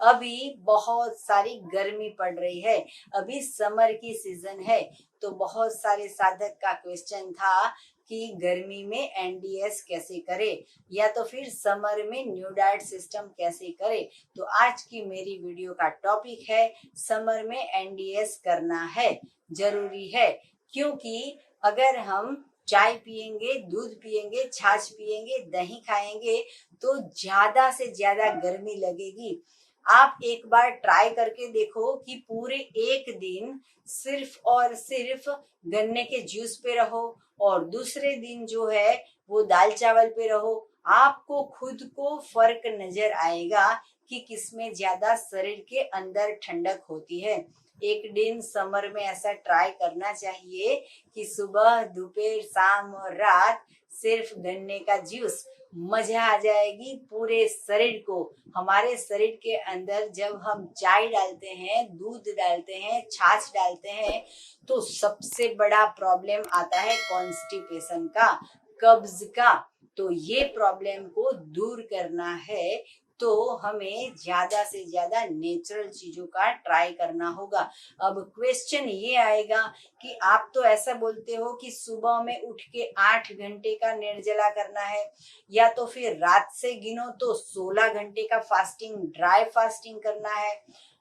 अभी बहुत सारी गर्मी पड़ रही है। अभी समर की सीजन है। तो बहुत सारे साधक का क्वेश्चन था कि गर्मी में एनडीएस कैसे करे या तो फिर समर में न्यू डाइट सिस्टम कैसे करे। तो आज की मेरी वीडियो का टॉपिक है समर में एनडीएस करना है, जरूरी है। क्योंकि अगर हम चाय पियेंगे, दूध पियेंगे, छाछ पियेंगे, दही खाएंगे तो ज्यादा से ज्यादा गर्मी लगेगी। आप एक बार ट्राई करके देखो कि पूरे एक दिन सिर्फ और सिर्फ गन्ने के जूस पे रहो और दूसरे दिन जो है वो दाल चावल पे रहो। आपको खुद को फर्क नजर आएगा कि किसमें ज्यादा शरीर के अंदर ठंडक होती है। एक दिन समर में ऐसा ट्राई करना चाहिए कि सुबह, दोपहर, शाम और रात सिर्फ गन्ने का जूस। मजा आ जाएगी पूरे शरीर को। हमारे शरीर के अंदर जब हम चाय डालते हैं, दूध डालते हैं, छाछ डालते हैं तो सबसे बड़ा प्रॉब्लम आता है कॉन्स्टिपेशन का, कब्ज का। तो ये प्रॉब्लम को दूर करना है तो हमें ज्यादा से ज्यादा नेचुरल चीजों का ट्राई करना होगा। अब क्वेश्चन ये आएगा कि आप तो ऐसा बोलते हो कि सुबह में उठ के 8 घंटे का निर्जला करना है या तो फिर रात से गिनो तो 16 घंटे का फास्टिंग, ड्राई फास्टिंग करना है।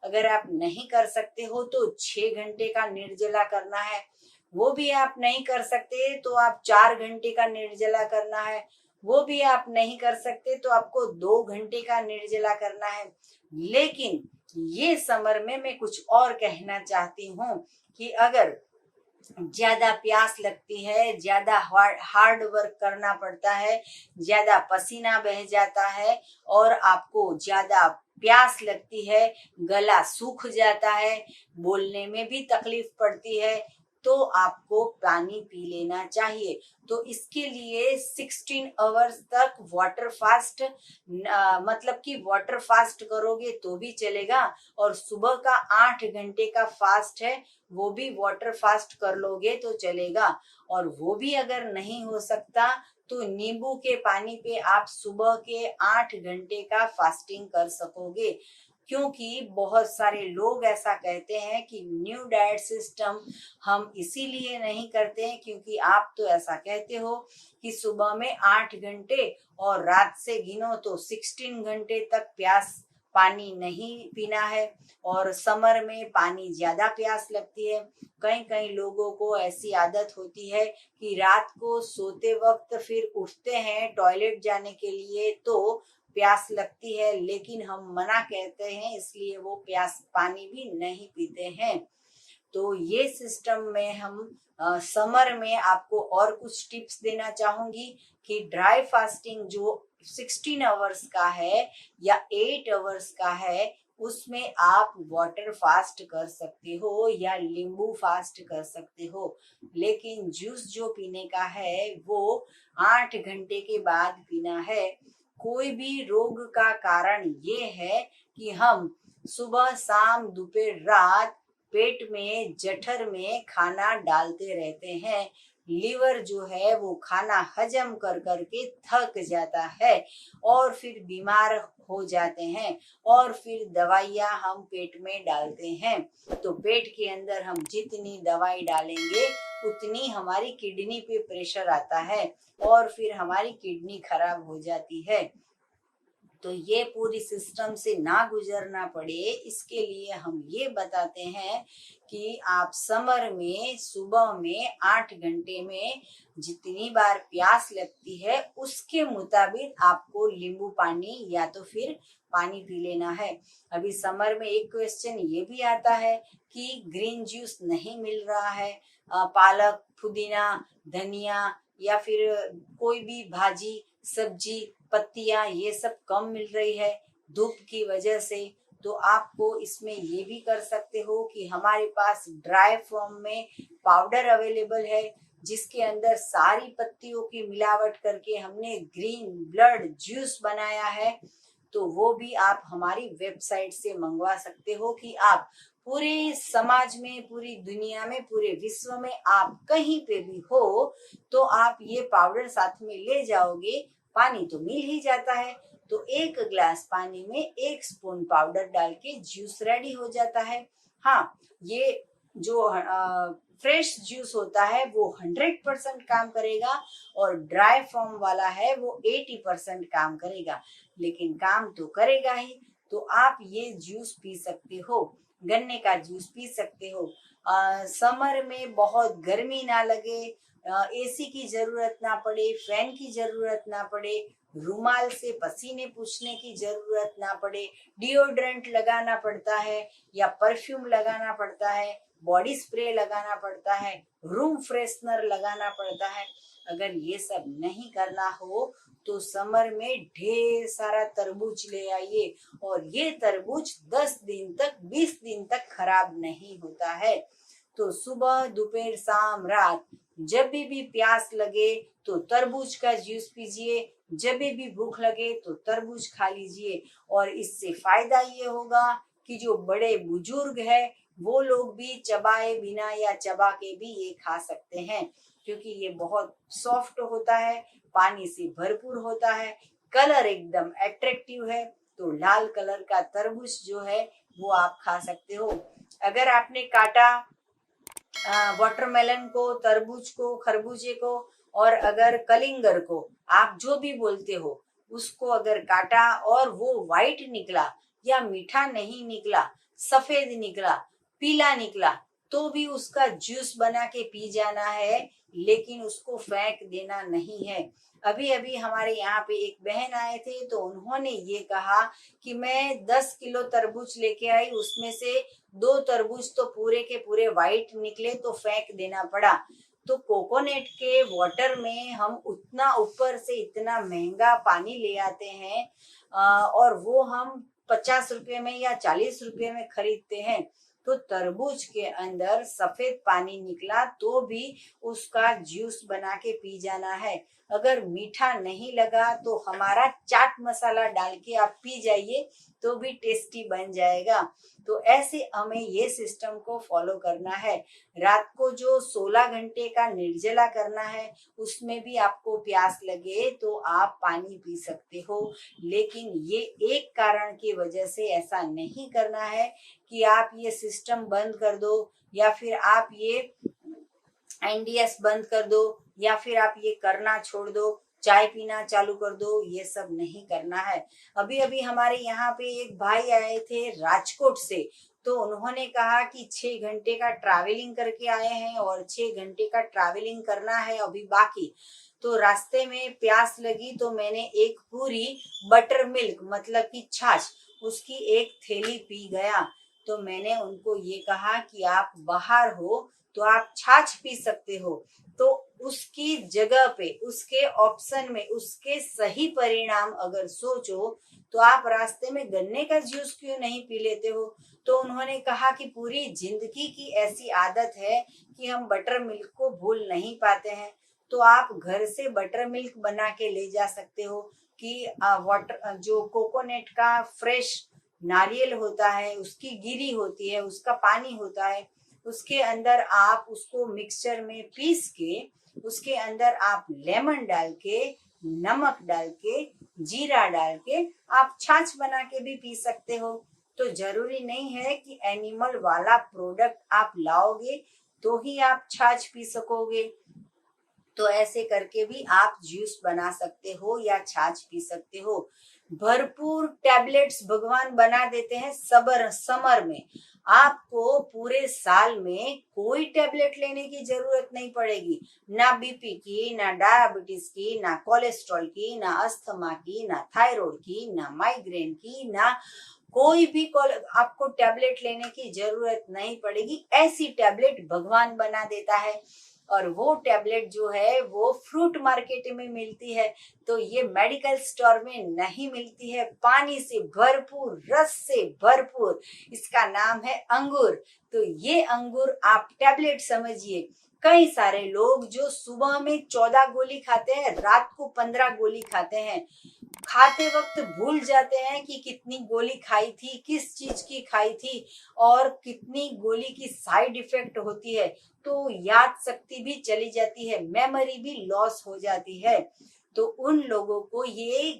अगर आप नहीं कर सकते हो तो 6 घंटे का निर्जला करना है। वो भी आप नहीं कर सकते तो आप 4 घंटे का निर्जला करना है। वो भी आप नहीं कर सकते तो आपको 2 घंटे का निर्जला करना है। लेकिन ये समर में मैं कुछ और कहना चाहती हूँ कि अगर ज्यादा प्यास लगती है, ज्यादा हार्ड वर्क करना पड़ता है, ज्यादा पसीना बह जाता है और आपको ज्यादा प्यास लगती है, गला सूख जाता है, बोलने में भी तकलीफ पड़ती है, तो आपको पानी पी लेना चाहिए। तो इसके लिए 16 आवर्स तक वाटर फास्ट, मतलब कि वाटर फास्ट करोगे तो भी चलेगा और सुबह का 8 घंटे का फास्ट है वो भी वाटर फास्ट कर लोगे तो चलेगा। और वो भी अगर नहीं हो सकता तो नींबू के पानी पे आप सुबह के 8 घंटे का फास्टिंग कर सकोगे। क्योंकि बहुत सारे लोग ऐसा कहते हैं कि न्यू डाइट सिस्टम हम इसीलिए नहीं करते हैं क्योंकि आप तो ऐसा कहते हो कि सुबह में 8 घंटे और रात से गिनो तो 16 घंटे तक प्यास पानी नहीं पीना है और समर में पानी ज्यादा प्यास लगती है। कई कई लोगों को ऐसी आदत होती है कि रात को सोते वक्त फिर उठते हैं टॉयलेट जाने के लिए तो प्यास लगती है, लेकिन हम मना कहते हैं इसलिए वो प्यास पानी भी नहीं पीते हैं। तो ये सिस्टम में हम समर में आपको और कुछ टिप्स देना चाहूंगी कि ड्राई फास्टिंग जो 16 आवर्स का है या 8 आवर्स का है उसमें आप वाटर फास्ट कर सकते हो या नींबू फास्ट कर सकते हो। लेकिन जूस जो पीने का है वो 8 घंटे के बाद पीना है। कोई भी रोग का कारण ये है कि हम सुबह, शाम, दोपहर, रात पेट में, जठर में खाना डालते रहते हैं। लीवर जो है वो खाना हजम कर करके थक जाता है और फिर बीमार हो जाते हैं और फिर दवाइयाँ हम पेट में डालते हैं। तो पेट के अंदर हम जितनी दवाई डालेंगे उतनी हमारी किडनी पे प्रेशर आता है और फिर हमारी किडनी खराब हो जाती है। तो ये पूरी सिस्टम से ना गुजरना पड़े इसके लिए हम ये बताते हैं कि आप समर में सुबह में 8 घंटे में जितनी बार प्यास लगती है उसके मुताबिक आपको नींबू पानी या तो फिर पानी पी लेना है। अभी समर में एक क्वेश्चन ये भी आता है कि ग्रीन जूस नहीं मिल रहा है, पालक, पुदीना, धनिया या फिर कोई भी भाजी, सब्जी, पत्तियां ये सब कम मिल रही है धूप की वजह से। तो आपको इसमें ये भी कर सकते हो कि हमारे पास ड्राई फॉर्म में पाउडर अवेलेबल है जिसके अंदर सारी पत्तियों की मिलावट करके हमने ग्रीन ब्लड जूस बनाया है। तो वो भी आप हमारी वेबसाइट से मंगवा सकते हो कि आप पूरे समाज में, पूरी दुनिया में, पूरे विश्व में आप कहीं पे भी हो तो आप ये पाउडर साथ में ले जाओगे। पानी तो मिल ही जाता है तो 1 ग्लास पानी में 1 स्पून पाउडर डाल के जूस रेडी हो जाता है। हाँ, ये जो फ्रेश जूस होता है वो 100% काम करेगा और ड्राई फॉर्म वाला है वो 80% काम करेगा, लेकिन काम तो करेगा ही। तो आप ये जूस पी सकते हो, गन्ने का जूस पी सकते हो। समर में बहुत गर्मी ना लगे, एसी की जरूरत ना पड़े, फैन की जरूरत ना पड़े, रुमाल से पसीने पूछने की जरूरत ना पड़े, डिओड्रेंट लगाना पड़ता है या परफ्यूम लगाना पड़ता है, बॉडी स्प्रे लगाना पड़ता है, रूम फ्रेशनर लगाना पड़ता है। अगर ये सब नहीं करना हो तो समर में ढेर सारा तरबूज ले आइए और ये तरबूज 10 दिन तक 20 दिन तक खराब नहीं होता है। तो सुबह दोपहर शाम रात जब भी प्यास लगे तो तरबूज का जूस पीजिए, जब भी भूख लगे तो तरबूज खा लीजिए। और इससे फायदा ये होगा कि जो बड़े बुजुर्ग है वो लोग भी चबाए बिना या चबा के भी ये खा सकते हैं, क्योंकि ये बहुत सॉफ्ट होता है, पानी से भरपूर होता है, कलर एकदम अट्रैक्टिव है। तो लाल कलर का तरबूज जो है वो आप खा सकते हो। अगर आपने काटा वाटरमेलन को, तरबूज को, खरबूजे को और अगर कलिंगर को, आप जो भी बोलते हो, उसको अगर काटा और वो वाइट निकला या मीठा नहीं निकला, सफेद निकला, पीला निकला, तो भी उसका जूस बना के पी जाना है, लेकिन उसको फेंक देना नहीं है। अभी अभी हमारे यहाँ पे एक बहन आए थे तो उन्होंने ये कहा कि मैं 10 किलो तरबूज लेके आई, उसमें से 2 तरबूज तो पूरे के पूरे वाइट निकले तो फेंक देना पड़ा। तो कोकोनट के वाटर में हम उतना ऊपर से इतना महंगा पानी ले आते हैं और वो हम 50 रुपए में या 40 रुपए में खरीदते हैं। तो तरबूज के अंदर सफेद पानी निकला तो भी उसका जूस बना के पी जाना है। अगर मीठा नहीं लगा तो हमारा चाट मसाला डाल के आप पी जाइए तो भी टेस्टी बन जाएगा। तो ऐसे हमें ये सिस्टम को फॉलो करना है। रात को जो 16 घंटे का निर्जला करना है उसमें भी आपको प्यास लगे तो आप पानी पी सकते हो, लेकिन ये एक कारण की वजह से ऐसा नहीं करना है कि आप ये सिस्टम बंद कर दो या फिर आप ये एनडीएस बंद कर दो या फिर आप ये करना छोड़ दो, चाय पीना चालू कर दो। ये सब नहीं करना है। अभी अभी हमारे यहाँ पे एक भाई आए थे राजकोट से, तो उन्होंने कहा कि 6 घंटे का ट्रैवलिंग करके आए हैं और 6 घंटे का ट्रैवलिंग करना है अभी बाकी। तो रास्ते में प्यास लगी तो मैंने एक पूरी बटर मिल्क मतलब कि छाछ उसकी एक थैली पी गया। तो मैंने उनको ये कहा कि आप बाहर हो तो आप छाछ पी सकते हो, तो उसकी जगह पे उसके ऑप्शन में उसके सही परिणाम अगर सोचो तो आप रास्ते में गन्ने का जूस क्यों नहीं पी लेते हो। तो उन्होंने कहा कि पूरी जिंदगी की ऐसी आदत है कि हम बटर मिल्क को भूल नहीं पाते हैं। तो आप घर से बटर मिल्क बना के ले जा सकते हो कि वाटर जो कोकोनट का फ्रेश नारियल होता है, उसकी गिरी होती है, उसका पानी होता है, उसके अंदर आप उसको मिक्सचर में पीस के उसके अंदर आप लेमन डाल के, नमक डाल के, जीरा डाल के आप छाछ बना के भी पी सकते हो। तो जरूरी नहीं है कि एनिमल वाला प्रोडक्ट आप लाओगे तो ही आप छाछ पी सकोगे। तो ऐसे करके भी आप जूस बना सकते हो या छाछ पी सकते हो। भरपूर टैबलेट्स भगवान बना देते हैं समर में। आपको पूरे साल में कोई टैबलेट लेने की जरूरत नहीं पड़ेगी, ना बीपी की, ना डायबिटीज की, ना कोलेस्ट्रॉल की, ना अस्थमा की, ना थायराइड की, ना माइग्रेन की, ना कोई भी आपको टैबलेट लेने की जरूरत नहीं पड़ेगी। ऐसी टैबलेट भगवान बना देता है और वो टैबलेट जो है वो फ्रूट मार्केट में मिलती है, तो ये मेडिकल स्टोर में नहीं मिलती है। पानी से भरपूर, रस से भरपूर, इसका नाम है अंगूर। तो ये अंगूर आप टैबलेट समझिए। कई सारे लोग जो सुबह में 14 गोली खाते हैं, रात को 15 गोली खाते हैं, खाते वक्त भूल जाते हैं कि कितनी गोली खाई थी, किस चीज की खाई थी और कितनी गोली की साइड इफेक्ट होती है। तो याद शक्ति भी चली जाती है, मेमोरी भी लॉस हो जाती है। तो उन लोगों को ये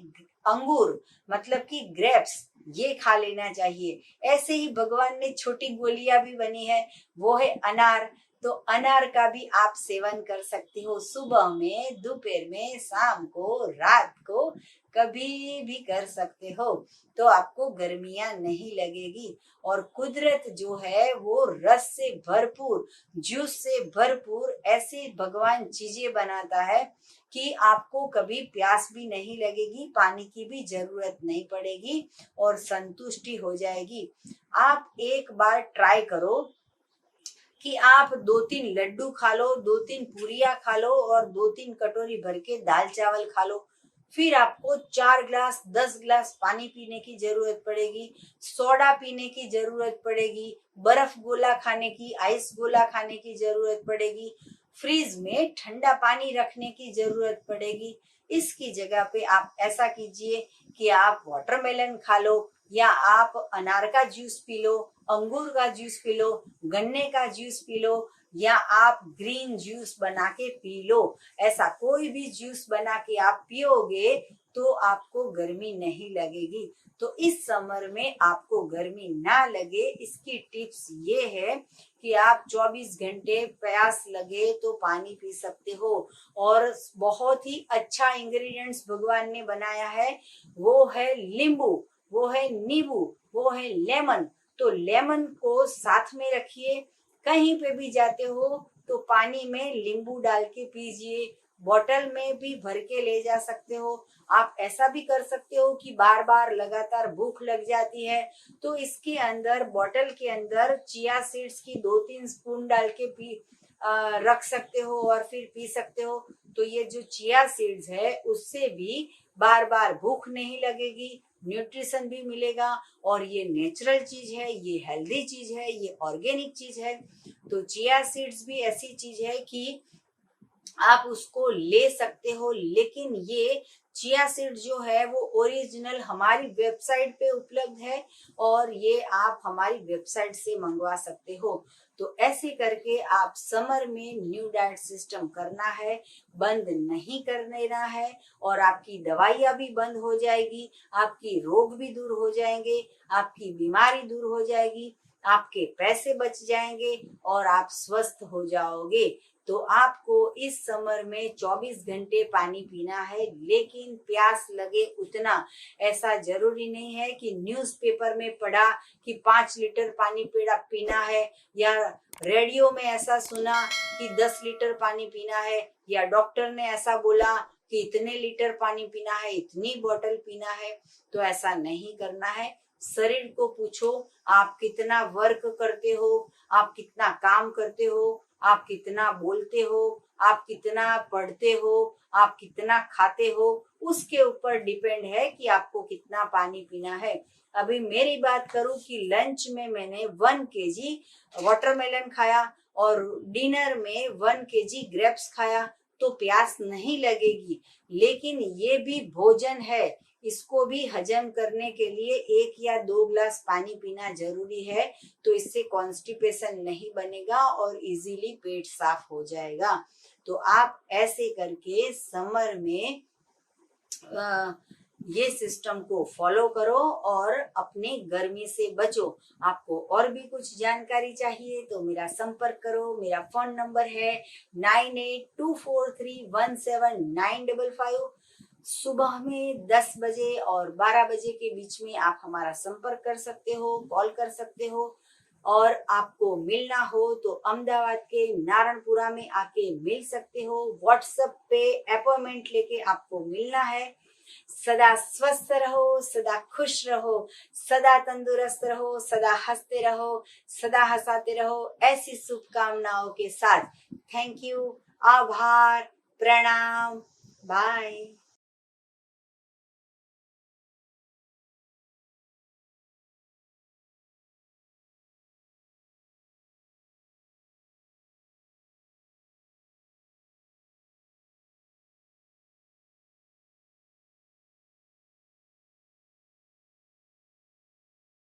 अंगूर मतलब कि ग्रेप्स, ये खा लेना चाहिए। ऐसे ही भगवान ने छोटी गोलियां भी बनी है, वो है अनार। तो अनार का भी आप सेवन कर सकते हो, सुबह में, दोपहर में, शाम को, रात को, कभी भी कर सकते हो। तो आपको गर्मियां नहीं लगेगी। और कुदरत जो है वो रस से भरपूर, जूस से भरपूर ऐसे भगवान चीजें बनाता है कि आपको कभी प्यास भी नहीं लगेगी, पानी की भी जरूरत नहीं पड़ेगी और संतुष्टि हो जाएगी। आप एक बार ट्राई करो कि आप 2-3 लड्डू खा लो, 2-3 पूरियां खा लो और 2-3 कटोरी भर के दाल चावल खा लो। फिर आपको 4 ग्लास 10 ग्लास पानी पीने की जरूरत पड़ेगी, सोडा पीने की जरूरत पड़ेगी, बर्फ गोला खाने की, आइस गोला खाने की जरूरत पड़ेगी, फ्रीज में ठंडा पानी रखने की जरूरत पड़ेगी। इसकी जगह पे आप ऐसा कीजिए कि आप वाटरमेलन खा लो, या आप अनार का जूस पी लो, अंगूर का जूस पी लो, गन्ने का जूस पी लो, या आप ग्रीन जूस बना के पी लो। ऐसा कोई भी जूस बना के आप पियोगे तो आपको गर्मी नहीं लगेगी। तो इस समर में आपको गर्मी ना लगे, इसकी टिप्स ये है कि आप 24 घंटे प्यास लगे तो पानी पी सकते हो। और बहुत ही अच्छा इंग्रेडिएंट्स भगवान ने बनाया है, वो है नींबू, वो है नींबू, वो है लेमन। तो लेमन को साथ में रखिए, कहीं पे भी जाते हो तो पानी में नींबू डाल के पीजिए। बॉटल में भी भर के ले जा सकते हो। आप ऐसा भी कर सकते हो कि बार बार लगातार भूख लग जाती है तो इसके अंदर, बॉटल के अंदर चिया सीड्स की 2-3 स्पून डाल के रख सकते हो और फिर पी सकते हो। तो ये जो चिया सीड्स है उससे भी बार बार भूख नहीं लगेगी, न्यूट्रिशन भी मिलेगा, और ये नेचुरल चीज है, ये हेल्दी चीज है, ये ऑर्गेनिक चीज है। तो चिया सीड्स भी ऐसी चीज है कि आप उसको ले सकते हो, लेकिन ये चिया सीड जो है वो ओरिजिनल हमारी वेबसाइट पे उपलब्ध है और ये आप हमारी वेबसाइट से मंगवा सकते हो। तो ऐसे करके आप समर में न्यू डाइट सिस्टम करना है, बंद नहीं कर देना है, और आपकी दवाइयाँ भी बंद हो जाएगी, आपकी रोग भी दूर हो जाएंगे, आपकी बीमारी दूर हो जाएगी, आपके पैसे बच जाएंगे और आप स्वस्थ हो जाओगे। तो आपको इस समर में 24 घंटे पानी पीना है, लेकिन प्यास लगे उतना। ऐसा जरूरी नहीं है कि न्यूज़पेपर में पढ़ा कि 5 लीटर पानी पीना है, या रेडियो में ऐसा सुना कि 10 लीटर पानी पीना है, या डॉक्टर ने ऐसा बोला कि इतने लीटर पानी पीना है, इतनी बोतल पीना है। तो ऐसा नहीं करना है। शरीर को पूछो, आप कितना वर्क करते हो, आप कितना काम करते हो, आप कितना बोलते हो, आप कितना पढ़ते हो, आप कितना खाते हो, उसके ऊपर डिपेंड है कि आपको कितना पानी पीना है। अभी मेरी बात करूं कि लंच में मैंने 1 केजी वाटरमेलन खाया और डिनर में 1 केजी ग्रेप्स खाया, तो प्यास नहीं लगेगी। लेकिन ये भी भोजन है, इसको भी हजम करने के लिए 1 या 2 ग्लास पानी पीना जरूरी है। तो इससे कॉन्स्टिपेशन नहीं बनेगा और इजीली पेट साफ हो जाएगा। तो आप ऐसे करके समर में ये सिस्टम को फॉलो करो और अपनी गर्मी से बचो। आपको और भी कुछ जानकारी चाहिए तो मेरा संपर्क करो। मेरा फोन नंबर है 9824317955। सुबह में 10 बजे और 12 बजे के बीच में आप हमारा संपर्क कर सकते हो, कॉल कर सकते हो। और आपको मिलना हो तो अहमदाबाद के नारायणपुरा में आके मिल सकते हो। व्हाट्सएप पे अपॉइंटमेंट लेके आपको मिलना है। सदा स्वस्थ रहो, सदा खुश रहो, सदा तंदुरुस्त रहो, सदा हंसते रहो, सदा हंसाते रहो, ऐसी शुभकामनाओं के साथ। थैंक यू, आभार, प्रणाम, बाय।